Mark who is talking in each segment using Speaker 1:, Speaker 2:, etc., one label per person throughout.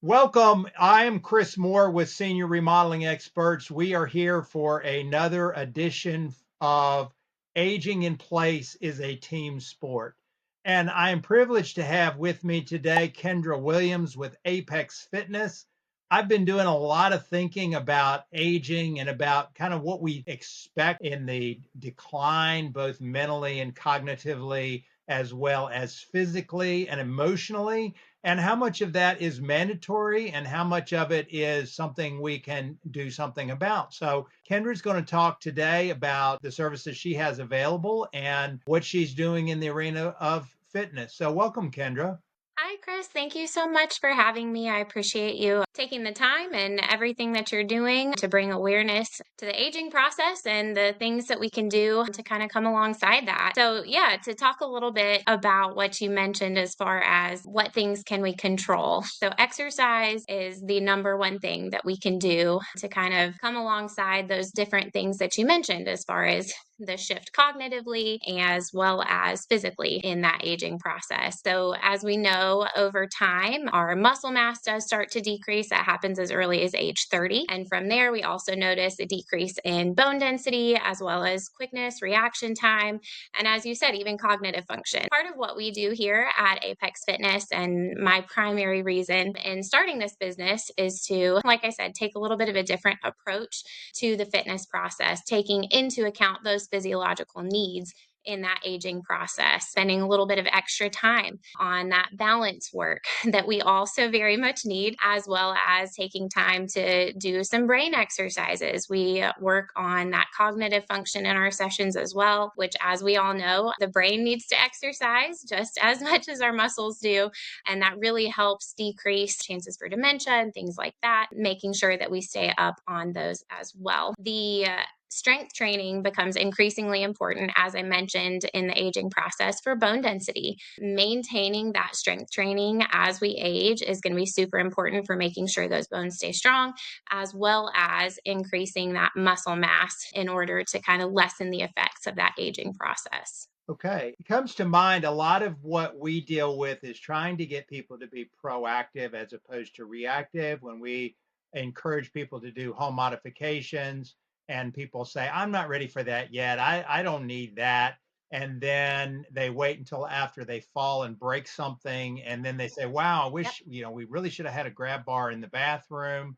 Speaker 1: Welcome. I am Chris Moore with Senior Remodeling Experts. We are here for another edition of Aging in Place is a Team Sport. And I am privileged to have with me today Kendra Williams with Apex Fitness. I've been doing a lot of thinking about aging and about kind of what we expect in the decline, both mentally and cognitively, as well as physically and emotionally, and how much of that is mandatory and how much of it is something we can do something about. So, Kendra's going to talk today about the services she has available and what she's doing in the arena of fitness. So, welcome, Kendra.
Speaker 2: Hi, Chris. Thank you so much for having me. I appreciate you taking the time and everything that you're doing to bring awareness to the aging process and the things that we can do to kind of come alongside that. So, yeah, to talk a little bit about what you mentioned as far as what things can we control. So, exercise is the number one thing that we can do to kind of come alongside those different things that you mentioned as far as the shift cognitively as well as physically in that aging process. So, as we know, over time, our muscle mass does start to decrease. That happens as early as age 30. And from there, we also notice a decrease in bone density as well as quickness, reaction time, and as you said, even cognitive function. Part of what we do here at Apex Fitness, and my primary reason in starting this business, is to, like I said, take a little bit of a different approach to the fitness process, taking into account those physiological needs in that aging process, spending a little bit of extra time on that balance work that we also very much need, as well as taking time to do some brain exercises. We work on that cognitive function in our sessions as well, which, as we all know, the brain needs to exercise just as much as our muscles do. And that really helps decrease chances for dementia and things like that, making sure that we stay up on those as well. The strength training becomes increasingly important, as I mentioned, in the aging process for bone density. Maintaining that strength training as we age is going to be super important for making sure those bones stay strong, as well as increasing that muscle mass in order to kind of lessen the effects of that aging process.
Speaker 1: Okay. It comes to mind a lot of what we deal with is trying to get people to be proactive as opposed to reactive. When we encourage people to do home modifications and people say, I'm not ready for that yet. I don't need that. And then they wait until after they fall and break something. And then they say, wow, I
Speaker 2: Yep.
Speaker 1: wish, we really should have had a grab bar in the bathroom.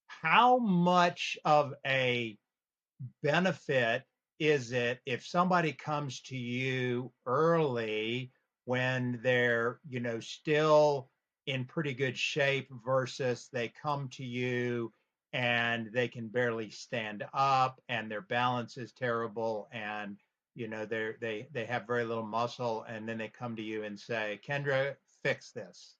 Speaker 1: How much of a benefit is it if somebody comes to you early when they're, still in pretty good shape versus they come to you and they can barely stand up and their balance is terrible and they have very little muscle and then they come to you and say, Kendra, fix this.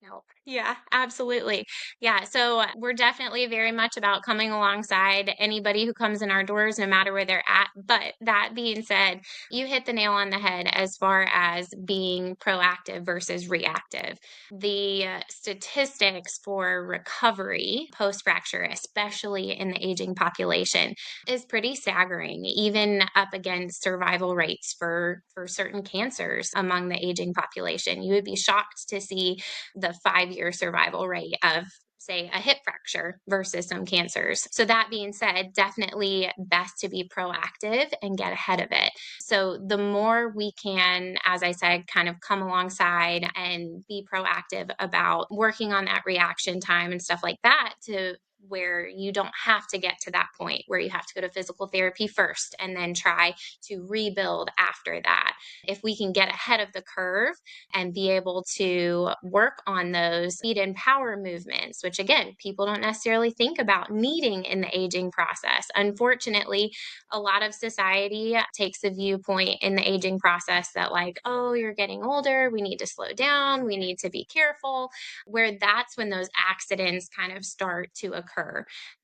Speaker 2: Help. Yeah, absolutely. Yeah, so we're definitely very much about coming alongside anybody who comes in our doors, no matter where they're at. But that being said, you hit the nail on the head as far as being proactive versus reactive. The statistics for recovery post fracture, especially in the aging population, is pretty staggering, even up against survival rates for certain cancers among the aging population. You would be shocked to see the 5-year survival rate of, say, a hip fracture versus some cancers. So, that being said, definitely best to be proactive and get ahead of it. So, the more we can, as I said, kind of come alongside and be proactive about working on that reaction time and stuff like that, to where you don't have to get to that point where you have to go to physical therapy first and then try to rebuild after that. If we can get ahead of the curve and be able to work on those speed and power movements, which again, people don't necessarily think about needing in the aging process. Unfortunately, a lot of society takes a viewpoint in the aging process that, like, oh, you're getting older, we need to slow down, we need to be careful, where that's when those accidents kind of start to occur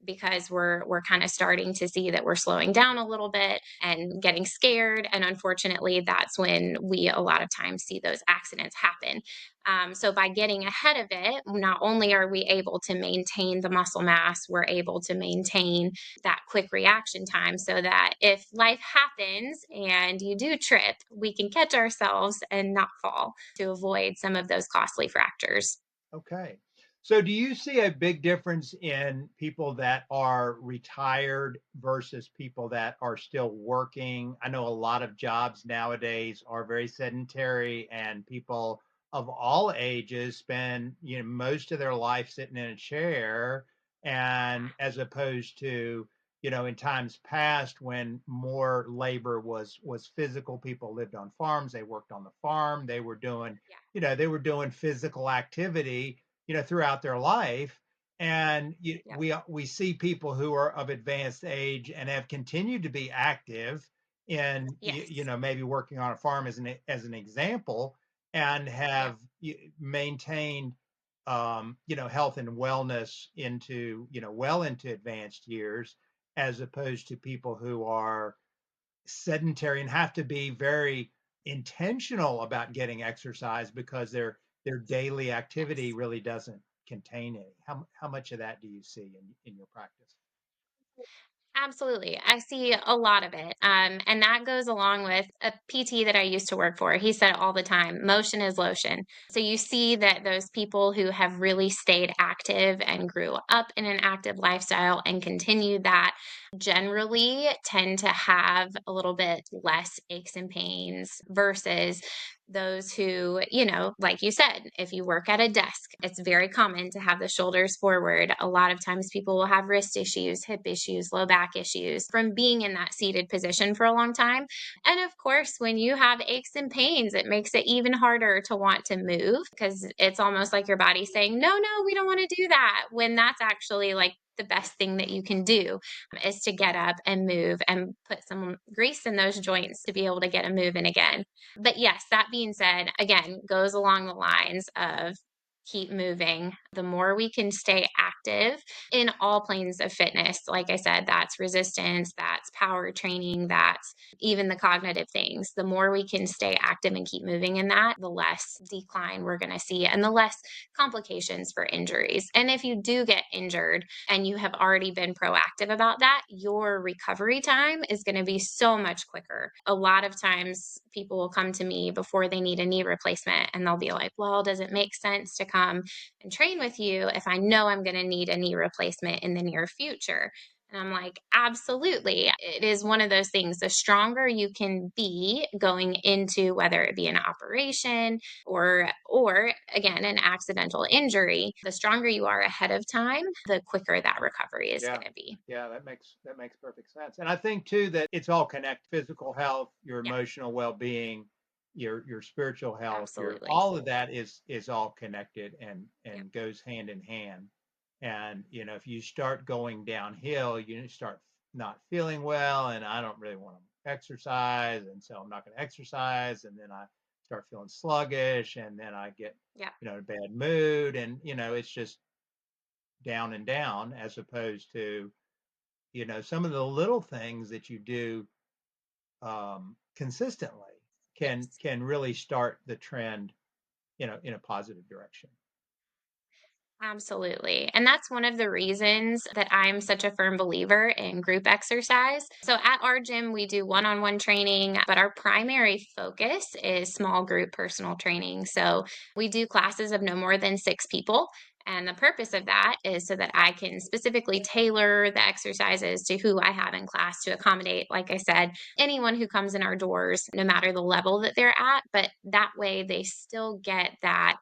Speaker 2: because we're kind of starting to see that we're slowing down a little bit and getting scared. And unfortunately, that's when we a lot of times see those accidents happen. So by getting ahead of it, not only are we able to maintain the muscle mass, we're able to maintain that quick reaction time so that if life happens and you do trip, we can catch ourselves and not fall to avoid some of those costly fractures.
Speaker 1: Okay. So do you see a big difference in people that are retired versus people that are still working? I know a lot of jobs nowadays are very sedentary and people of all ages spend, most of their life sitting in a chair, and as opposed to, in times past when more labor was physical, people lived on farms, they worked on the farm,
Speaker 2: Yeah.
Speaker 1: they were doing physical activity, throughout their life. And
Speaker 2: Yep.
Speaker 1: we see people who are of advanced age and have continued to be active in,
Speaker 2: Yes.
Speaker 1: maybe working on a farm as an example, and
Speaker 2: Yep.
Speaker 1: have maintained, health and wellness into, well into advanced years, as opposed to people who are sedentary and have to be very intentional about getting exercise because their daily activity
Speaker 2: Yes.
Speaker 1: really doesn't contain any. How much of that do you see in your practice?
Speaker 2: Absolutely. I see a lot of it. And that goes along with a PT that I used to work for. He said all the time, motion is lotion. So you see that those people who have really stayed active and grew up in an active lifestyle and continued that generally tend to have a little bit less aches and pains versus those who, like you said, if you work at a desk, it's very common to have the shoulders forward. A lot of times people will have wrist issues, hip issues, low back issues from being in that seated position for a long time. And of course, when you have aches and pains, it makes it even harder to want to move because it's almost like your body saying, no, no, we don't want to do that. When that's actually like the best thing that you can do is to get up and move and put some grease in those joints to be able to get a moving again. But yes, that being said, again, goes along the lines of keep moving. The more we can stay active in all planes of fitness, like I said, that's resistance, that's power training, that's even the cognitive things. The more we can stay active and keep moving in that, the less decline we're going to see and the less complications for injuries. And if you do get injured and you have already been proactive about that, your recovery time is going to be so much quicker. A lot of times people will come to me before they need a knee replacement and they'll be like, well, does it make sense to come and train with you if I know I'm going to need a knee replacement in the near future? And I'm like, absolutely. It is one of those things. The stronger you can be going into whether it be an operation or again an accidental injury, the stronger you are ahead of time, the quicker that recovery is
Speaker 1: Yeah.
Speaker 2: going to be.
Speaker 1: Yeah, that makes perfect sense. And I think too that it's all connected: physical health, your
Speaker 2: Yeah,
Speaker 1: emotional well-being, your spiritual health, your
Speaker 2: absolutely.
Speaker 1: all of that is all connected
Speaker 2: Yep.
Speaker 1: and goes hand in hand. And if you start going downhill, you start not feeling well, and I don't really want to exercise, and so I'm not going to exercise, and then I start feeling sluggish, and then I get
Speaker 2: Yep.
Speaker 1: a bad mood, and it's just down and down, as opposed to some of the little things that you do consistently can
Speaker 2: Yes.
Speaker 1: can really start the trend in a positive direction.
Speaker 2: Absolutely. And that's one of the reasons that I'm such a firm believer in group exercise. So at our gym, we do one on one training, but our primary focus is small group personal training. So we do classes of no more than 6 people. And the purpose of that is so that I can specifically tailor the exercises to who I have in class to accommodate, like I said, anyone who comes in our doors, no matter the level that they're at. But that way they still get that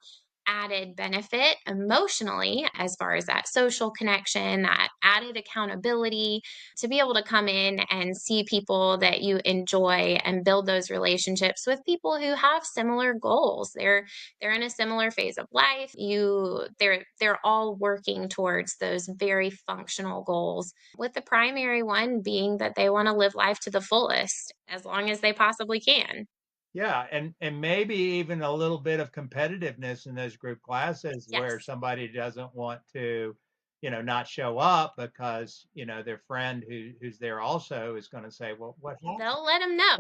Speaker 2: added benefit emotionally as far as that social connection, that added accountability to be able to come in and see people that you enjoy and build those relationships with people who have similar goals. They're in a similar phase of life. They're all working towards those very functional goals, with the primary one being that they want to live life to the fullest as long as they possibly can.
Speaker 1: Yeah, and maybe even a little bit of competitiveness in those group classes where
Speaker 2: Yes.
Speaker 1: somebody doesn't want to not show up because their friend who's there also is going to say, well, what happened?
Speaker 2: They'll let them know.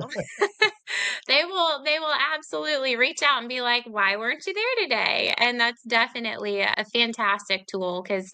Speaker 2: They will absolutely reach out and be like, "Why weren't you there today?" And that's definitely a fantastic tool because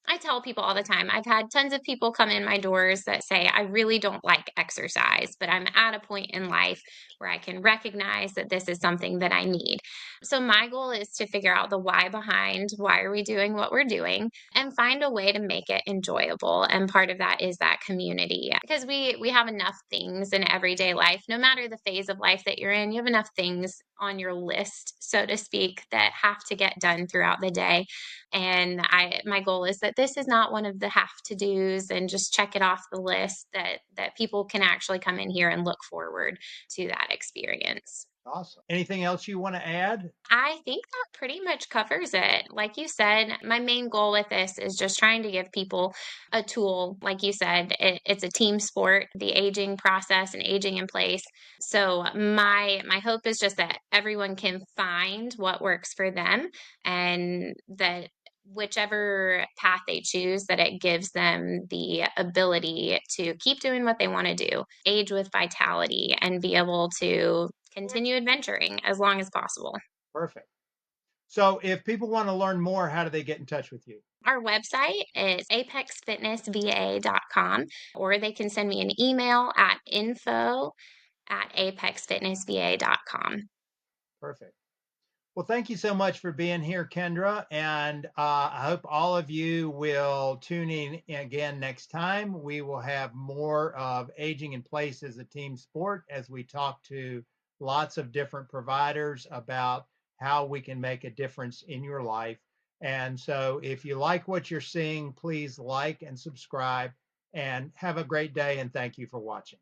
Speaker 2: I tell people all the time. I've had tons of people come in my doors that say, I really don't like exercise, but I'm at a point in life where I can recognize that this is something that I need. So my goal is to figure out the why behind why are we doing what we're doing and find a way to make it enjoyable. And part of that is that community because we have enough things in everyday life, no matter the phase of life that you're in, you have enough things on your list, so to speak, that have to get done throughout the day. And my goal is that this is not one of the have to do's and just check it off the list, that people can actually come in here and look forward to that experience.
Speaker 1: Awesome. Anything else you want to add?
Speaker 2: I think that pretty much covers it. Like you said, my main goal with this is just trying to give people a tool. Like you said, it's a team sport, the aging process and aging in place. So my hope is just that everyone can find what works for them, and that whichever path they choose, that it gives them the ability to keep doing what they want to do, age with vitality, and be able to continue adventuring as long as possible.
Speaker 1: Perfect. So if people want to learn more, how do they get in touch with you?
Speaker 2: Our website is apexfitnessva.com, or they can send me an email at info@apexfitnessva.com.
Speaker 1: Perfect. Well, thank you so much for being here, Kendra. And I hope all of you will tune in again next time. We will have more of aging in place as a team sport as we talk to lots of different providers about how we can make a difference in your life. And so if you like what you're seeing, please like and subscribe and have a great day. And thank you for watching.